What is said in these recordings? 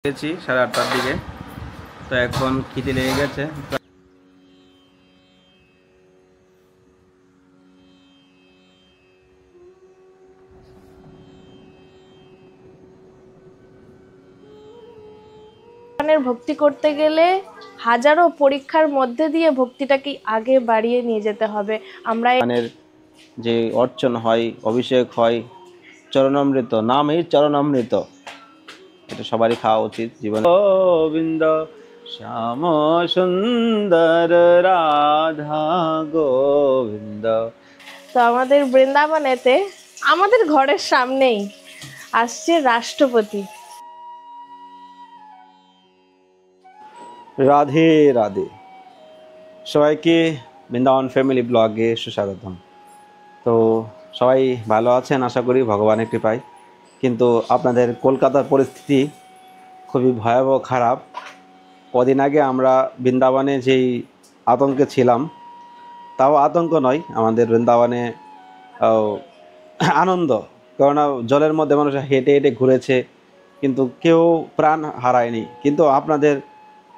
গেছি 8:30টার দিকে। তো এখন খিদে লেগে গেছে। ভক্তি করতে গেলে হাজারো পরীক্ষার মধ্যে দিয়ে ভক্তিটাকে আগে বাড়িয়ে নিয়ে যেতে হবে। আমরা যে অর্চন হয়, অভিষেক হয়, চরণামৃত, নামই চরণামৃত, এটা সবারই খাওয়া উচিত জীবনে। গোবিন্দ শ্যাম সুন্দর রাধা গোবিন্দ। তো আমাদের বৃন্দাবনেতে আমাদের ঘরের সামনেই আসছে রাষ্ট্রপতি। রাধে রাধে, সবাইকে বৃন্দাবন ফ্যামিলি ব্লগে সুস্বাগতম। তো সবাই ভালো আছেন আশা করি ভগবানের কৃপায়। কিন্তু আপনাদের কলকাতার পরিস্থিতি খুবই ভয়াবহ খারাপ। কদিন আগে আমরা বৃন্দাবনে যেই আতঙ্কে ছিলাম, তাও আতঙ্ক নয়, আমাদের বৃন্দাবনে আনন্দ। কেননা জলের মধ্যে মানুষ হেঁটে হেঁটে ঘুরেছে, কিন্তু কেউ প্রাণ হারায়নি। কিন্তু আপনাদের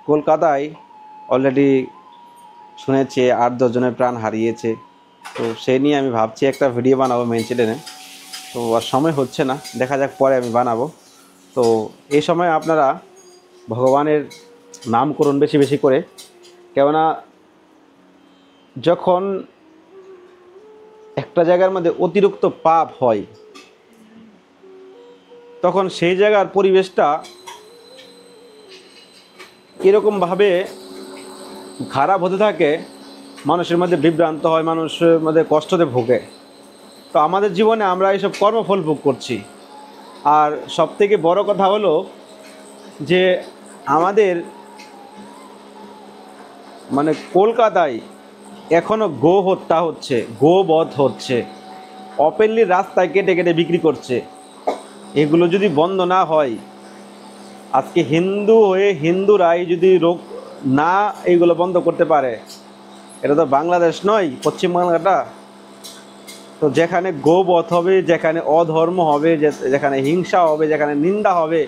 কলকাতায় অলরেডি শুনেছি 8-10 জনের প্রাণ হারিয়েছে। তো সেই নিয়ে আমি ভাবছি একটা ভিডিও বানাবো মেন চ্যানেলে। তো আর সময় হচ্ছে না, দেখা যাক পরে আমি বানাবো। তো এই সময় আপনারা ভগবানের নাম করুন বেশি বেশি করে। কেননা যখন একটা জায়গার মধ্যে অতিরিক্ত পাপ হয়, তখন সেই জায়গার পরিবেশটা এরকমভাবে খারাপ হতে থাকে, মানুষের মধ্যে বিভ্রান্ত হয়, মানুষের মধ্যে কষ্টতে ভোগে। তো আমাদের জীবনে আমরা এইসব কর্মফল ভোগ করছি। আর সবথেকে বড় কথা হলো যে আমাদের কলকাতায় এখনও গো হত্যা হচ্ছে, গোবধ হচ্ছে, ওপেনলি রাস্তায় কেটে কেটে বিক্রি করছে। এগুলো যদি বন্ধ না হয়, আজকে হিন্দু হয়ে হিন্দুরাই যদি রোগ না এইগুলো বন্ধ করতে পারে, এটা তো বাংলাদেশ নয়, পশ্চিমবাংলাটা। তো যেখানে গোবধ হবে, যেখানে অধর্ম হবে, যেখানে হিংসা হবে, যেখানে নিন্দা হবে,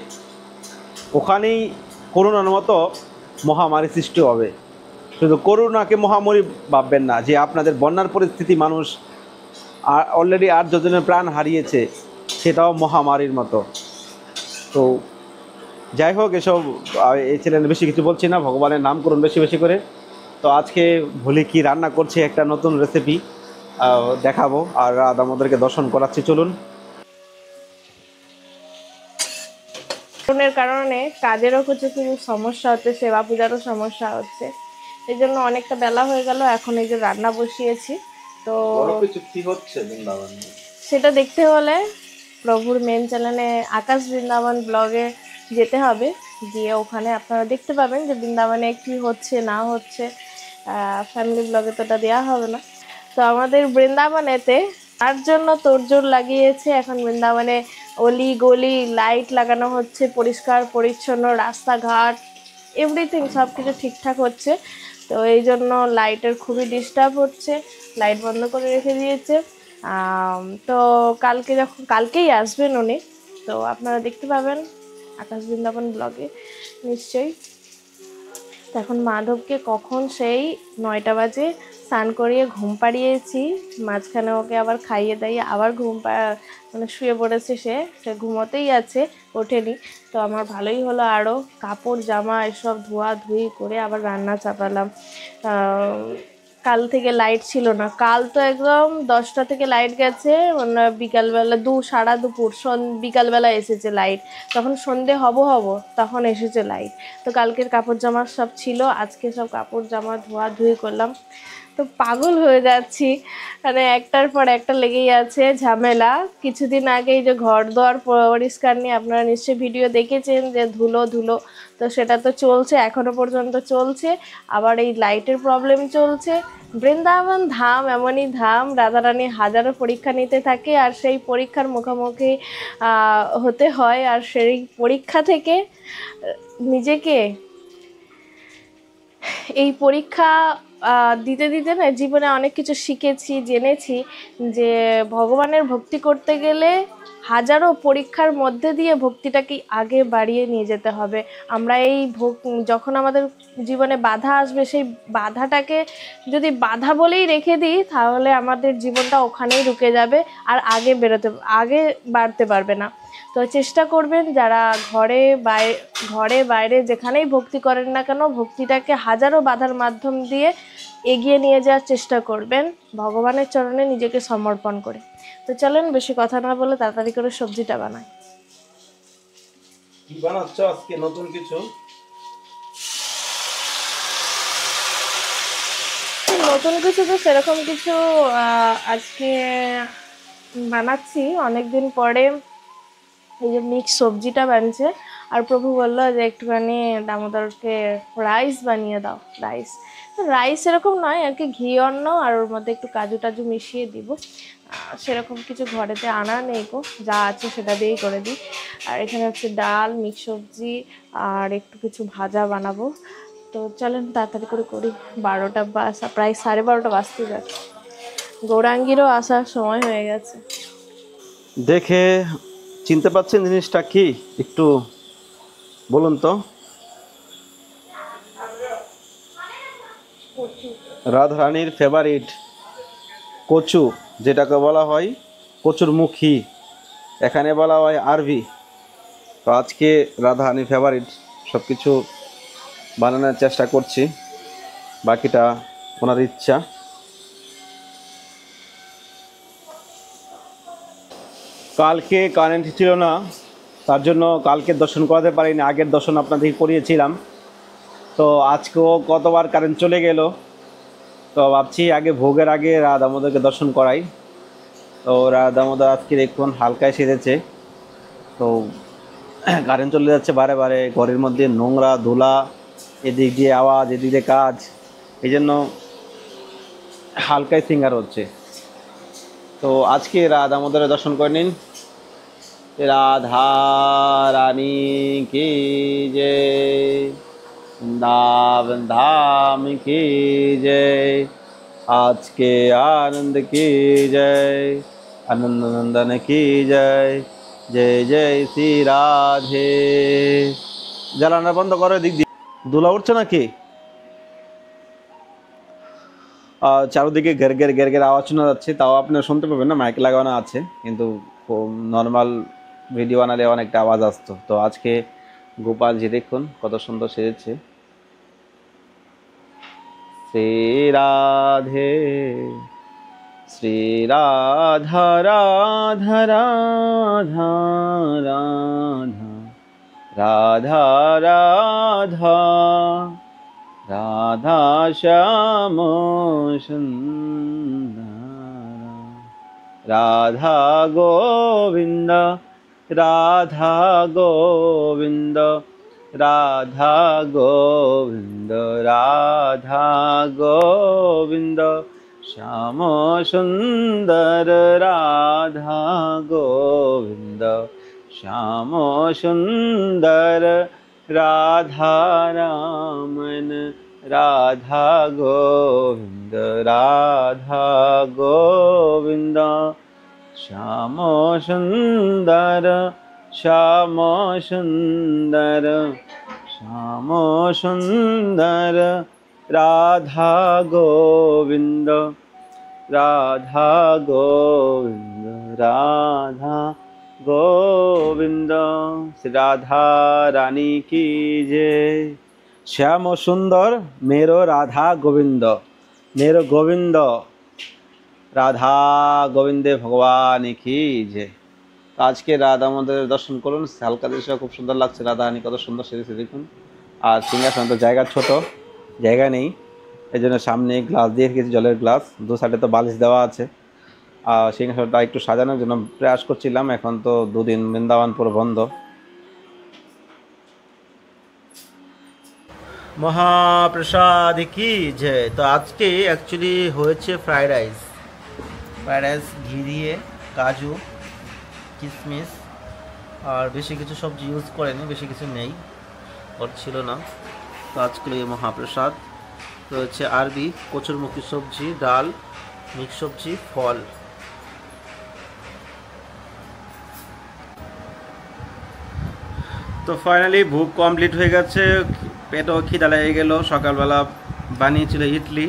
ওখানেই করোনার মতো মহামারী সৃষ্টি হবে। শুধু করোনাকে মহামারী ভাববেন না, যে আপনাদের বন্যার পরিস্থিতি, মানুষ অলরেডি 8 জনের প্রাণ হারিয়েছে, সেটাও মহামারীর মতো। তো যাই হোক, এসব এই চ্যানেলে বেশি কিছু বলছি না, ভগবানের নাম করুন বেশি বেশি করে। তো আজকে ভুলি কি রান্না করছি, একটা নতুন রেসিপি দেখাবো, আর আমাদেরকে দর্শন করাচ্ছি, চলুন। কারণে কাজেরও কিছু কিছু সমস্যা হচ্ছে, সেবা পূজারও সমস্যা হচ্ছে, এই জন্য অনেকটা বেলা হয়ে গেল। এখন এই যে রান্না বসিয়েছি, তো কি হচ্ছে বৃন্দাবনে সেটা দেখতে হলে প্রভুর মেন চ্যানেলে আকাশ বৃন্দাবন ব্লগে যেতে হবে। গিয়ে ওখানে আপনারা দেখতে পাবেন যে বৃন্দাবনে কি হচ্ছে না হচ্ছে। ফ্যামিলি ব্লগে তো এটা দেওয়া হবে না। তো আমাদের বৃন্দাবনেতে তার জন্য তোড়জোড় লাগিয়েছে। এখন বৃন্দাবনে অলি গলি লাইট লাগানো হচ্ছে, পরিষ্কার পরিচ্ছন্ন রাস্তাঘাট, এভরিথিং সব কিছু ঠিকঠাক হচ্ছে। তো এই জন্য লাইটের খুবই ডিস্টার্ব হচ্ছে, লাইট বন্ধ করে রেখে দিয়েছে। তো কালকেই আসবেন উনি, তো আপনারা দেখতে পাবেন আকাশ বৃন্দাবন ব্লগে নিশ্চয়ই। তো এখন মাধবকে কখন সেই 9টা বাজে স্নান করিয়ে ঘুম পাড়িয়েছি, মাঝখানে ওকে আবার খাইয়ে দাইয়ে আবার শুয়ে পড়েছে, সে ঘুমোতেই আছে, ওঠেনি। তো আমার ভালোই হলো, আরও কাপড় জামা এসব ধোয়াধুয়ি করে আবার রান্না চাপালাম। কাল থেকে লাইট ছিল না, কাল তো একদম 10টা থেকে লাইট গেছে, বিকালবেলা সারা দুপুর বিকালবেলা এসেছে লাইট, তখন সন্ধে হব তখন এসেছে লাইট। তো কালকের কাপড় জামা সব ছিল, আজকে সব কাপড় জামা ধোয়াধুয়ি করলাম। তো পাগল হয়ে যাচ্ছি, একটার পর একটা লেগেই আছে ঝামেলা। কিছুদিন আগেই যে ঘর দোয়ার পরিষ্কার নিয়ে আপনারা নিশ্চয়ই ভিডিও দেখেছেন, যে ধুলো তো সেটা তো চলছে, এখনো পর্যন্ত চলছে। আবার এই লাইটের প্রবলেম চলছে। বৃন্দাবন ধাম এমনই ধাম, রাধারানী হাজারো পরীক্ষা নিতে থাকে, আর সেই পরীক্ষার মুখোমুখি হতে হয়। আর সেই পরীক্ষা থেকে নিজেকে, এই পরীক্ষা দিতে দিতে না জীবনে অনেক কিছু শিখেছি, জেনেছি যে ভগবানের ভক্তি করতে গেলে হাজারো পরীক্ষার মধ্যে দিয়ে ভক্তিটাকে আগে বাড়িয়ে নিয়ে যেতে হবে। আমরা এই যখন আমাদের জীবনে বাধা আসবে, সেই বাধাটাকে যদি বাধা বলেই রেখে দিই, তাহলে আমাদের জীবনটা ওখানেই রুকে যাবে, আর আগে বাড়তে পারবে না। তো চেষ্টা করবেন যারা ঘরে বাইরে যেখানেই ভক্তি করেন না কেন, ভক্তিটাকে হাজারো বাধার মাধ্যম দিয়ে এগিয়ে নিয়ে যাওয়ার চেষ্টা করবেন ভগবানের চরণে নিজেকে সমর্পণ করে। তো চলেন বেশি কথা না বলে তাড়াতাড়ি করে সবজিটা বানাই। কি বানাচ্ছ আজকে নতুন কিছু? নতুন কিছু তো সেরকম কিছু আজকে বানাচ্ছি, অনেকদিন পরে এই যে মিক্স সবজিটা বানছে। আর প্রভু বললো যে একটুখানি দামোদরকে রাইস বানিয়ে দাও। রাইস এরকম নয় আর কি, ঘি অন্ন আর ওর মধ্যে একটু কাজু টাজু মিশিয়ে দিব। সেরকম কিছু ঘরেতে আনা নেই গো, যা আছে সেটা দিয়েই করে দিই। আর এখানে হচ্ছে ডাল, মিক্স সবজি আর একটু কিছু ভাজা বানাবো। তো চলেন তাড়াতাড়ি করে করি, 12টা প্রায় 12:30 বাজতে যাচ্ছে। গৌরাঙ্গীরও আসার সময় হয়ে গেছে। দেখে চিনতে পাচ্ছেন জিনিসটা কি একটু বলুন তো? রাধারানীর ফেভারিট কচু, যেটাকে বলা হয় কচুর মুখী, এখানে বলা হয় আরবি। তো আজকে রাধারানীর ফেভারিট সব কিছু বানানোর চেষ্টা করছি, বাকিটা ওনার ইচ্ছা। কালকে কারেন্ট ছিল না, তার জন্য কালকে দর্শন করাতে পারিনি। আগের দর্শন আপনাদেরকে করিয়েছিলাম। তো আজকেও কতবার কারেন্ট চলে গেল, তো ভাবছি আগে ভোগের আগে রাধা দামোদরকে দর্শন করাই। তো রাধা দামোদর আজকে দেখুন হালকায় সেজেছে। তো কারেন্ট চলে যাচ্ছে বারে বারে, ঘরের মধ্যে নোংরা ধুলা, এদিক দিয়ে আওয়াজ, এদিক দিয়ে কাজ, এই জন্য হালকায় সিঙ্গার হচ্ছে। তো আজকে রাধা দামোদরের দর্শন করে নিন। রাধা রানী কি জয়, वृंदावन धाम की जय, आज के आनंद की जय, आनंद नंदन की जय, जय जय श्री राधे। জ্বালানো বন্ধ করে, দিক দিয়ে ধুলা উঠছে নাকি? চারদিকে ঘের ঘের আওয়াজ শোনা যাচ্ছে, তাও আপনারা শুনতে পাবেন না, মাইক লাগানো আছে, কিন্তু নর্মাল ভিডিও বানালে অনেকটা আওয়াজ আসতো। তো আজকে গোপালজি দেখুন কত সুন্দর সেজেছে। শ্রী রাধে শ্রী রাধা রাধা রাধা রাধা রাধা রাধা রাধা শ্যাম সুন্দর, রাধা গোবিন্দ রাধা গোবিন্দ রাধা গোবিন্দ রাধা গোবিন্দ, শ্যাম সুন্দর রাধা গোবিন্দ, শ্যাম সুন্দর রাধা রামন রাধা গোবিন্দ রাধা গোবিন্দ, শ্যাম সুন্দর শ্যাম সুন্দর শ্যাম সুন্দর রাধা গোবিন্দ রাধা গোবিন্দ রাধা গোবিন্দ। শ্রী রাধা রানী কি জয়। শ্যাম সুন্দর मेरो রাধা গোবিন্দ, मेरो গোবিন্দ রাধা গোবিন্দে ভগবান কি জয়। আজকে রাধা আমাদের দর্শন করুন, হালকা দৃশ্য খুব সুন্দর লাগছে। রাধা রানী কত সুন্দর সেজেছে দেখুন। আর সিংহাসন তো জায়গা ছোট, জায়গা নেই, এই জন্য সামনে গ্লাস দিয়ে রেখেছি, জলের গ্লাস, দু সাইডে তো বালিশ দেওয়া আছে। আর সিংহাসনটা একটু সাজানোর জন্য প্রয়াস করছিলাম। এখন তো দুদিন বৃন্দাবন পুরো বন্ধ। মহাপ্রসাদ কি জয়। তো আজকে অ্যাকচুয়ালি হয়েছে ফ্রাইড রাইস ঘি দিয়ে, কাজু কিশমিশ আর বেশি কিছু সবজি ইউজ করেনি, বেশি কিছু নেই, ওর ছিল না। তো আজকে এই মহাপ্রসাদ তো হচ্ছে আরবি, কচুরমুখী সবজি, ডাল, মিক্স সবজি, ফল। তো ফাইনালি ভুক কমপ্লিট হয়ে গেছে, পেটও খিদা লেগে গেল। সকালবেলা বানিয়েছিল ইডলি,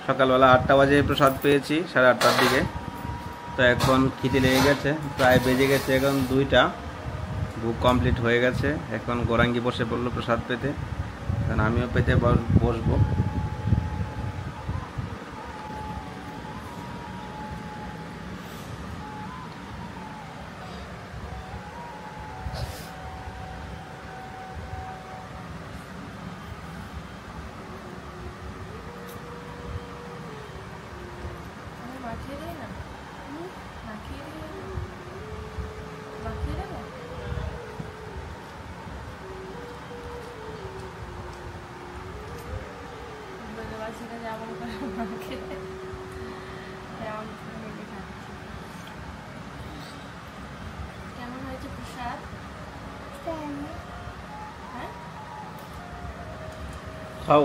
সকালবেলা 8টা বাজে প্রসাদ পেয়েছি, 8:30টার দিকে। তো এখন খিদে লেগে গেছে, প্রায় বেজে গেছে এখন 2টা। ভুক কমপ্লিট হয়ে গেছে, এখন গোরাঙ্গি বসে পড়লো প্রসাদ পেতে, কারণ আমিও পেতে বসবো। কেমন হয়েছে প্রসাদ? হ্যাঁ, খাও।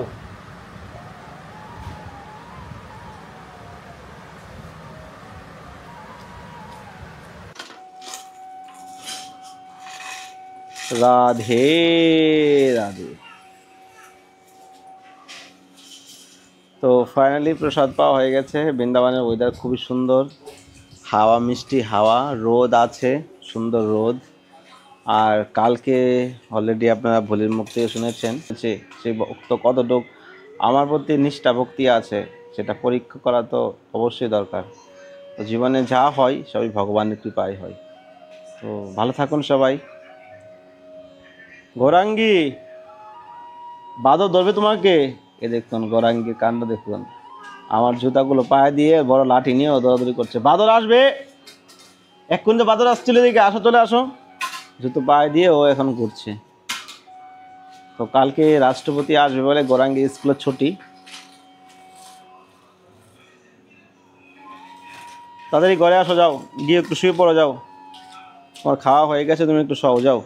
রাধে রাধে। তো ফাইনালি প্রসাদ পাওয়া হয়ে গেছে। বৃন্দাবনের ওয়েদার খুবই সুন্দর, হাওয়া, মিষ্টি হাওয়া, রোদ আছে, সুন্দর রোদ। আর কালকে অলরেডি আপনারা ভোলের মুখ থেকে শুনেছেন যে সে ভক্ত কতটুক আমার প্রতি নিষ্ঠা ভক্তি আছে, সেটা পরীক্ষা করা তো অবশ্যই দরকার। তো জীবনে যা হয় সবই ভগবানের কৃপায় হয়। তো ভালো থাকুন সবাই। গৌরাঙ্গী, বাদর ধরবে তোমাকে। এ দেখুন গৌরাঙ্গীর কাণ্ড দেখুন, আমার জুতাগুলো পায়ে দিয়ে বড় লাঠি নিয়ে দৌড়াদৌড়ি করছে। বাদর আসবে এক্ষুন, তো বাদর আসছিল, দিকে আসো, চলে আসো। জুতো পায়ে দিয়ে ও এখন ঘুরছে। তো কালকে রাষ্ট্রপতি আসবে বলে গৌরাঙ্গী স্কুলের ছুটি। তাড়াতাড়ি ঘরে আসো, যাও গিয়ে একটু শুয়ে পড়ো, যাও, তোমার খাওয়া হয়ে গেছে, তুমি একটু শোও, যাও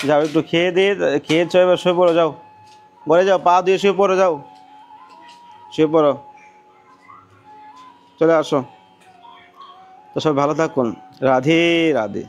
যাও, একটু খেয়েছো এবার শুয়ে পড়ো, যাও ঘরে যাও, পা দিয়ে শুয়ে পড়ো, যাও শুয়ে পড়ো, চলে আসো। তো সব ভালো থাকুন। রাধে রাধে।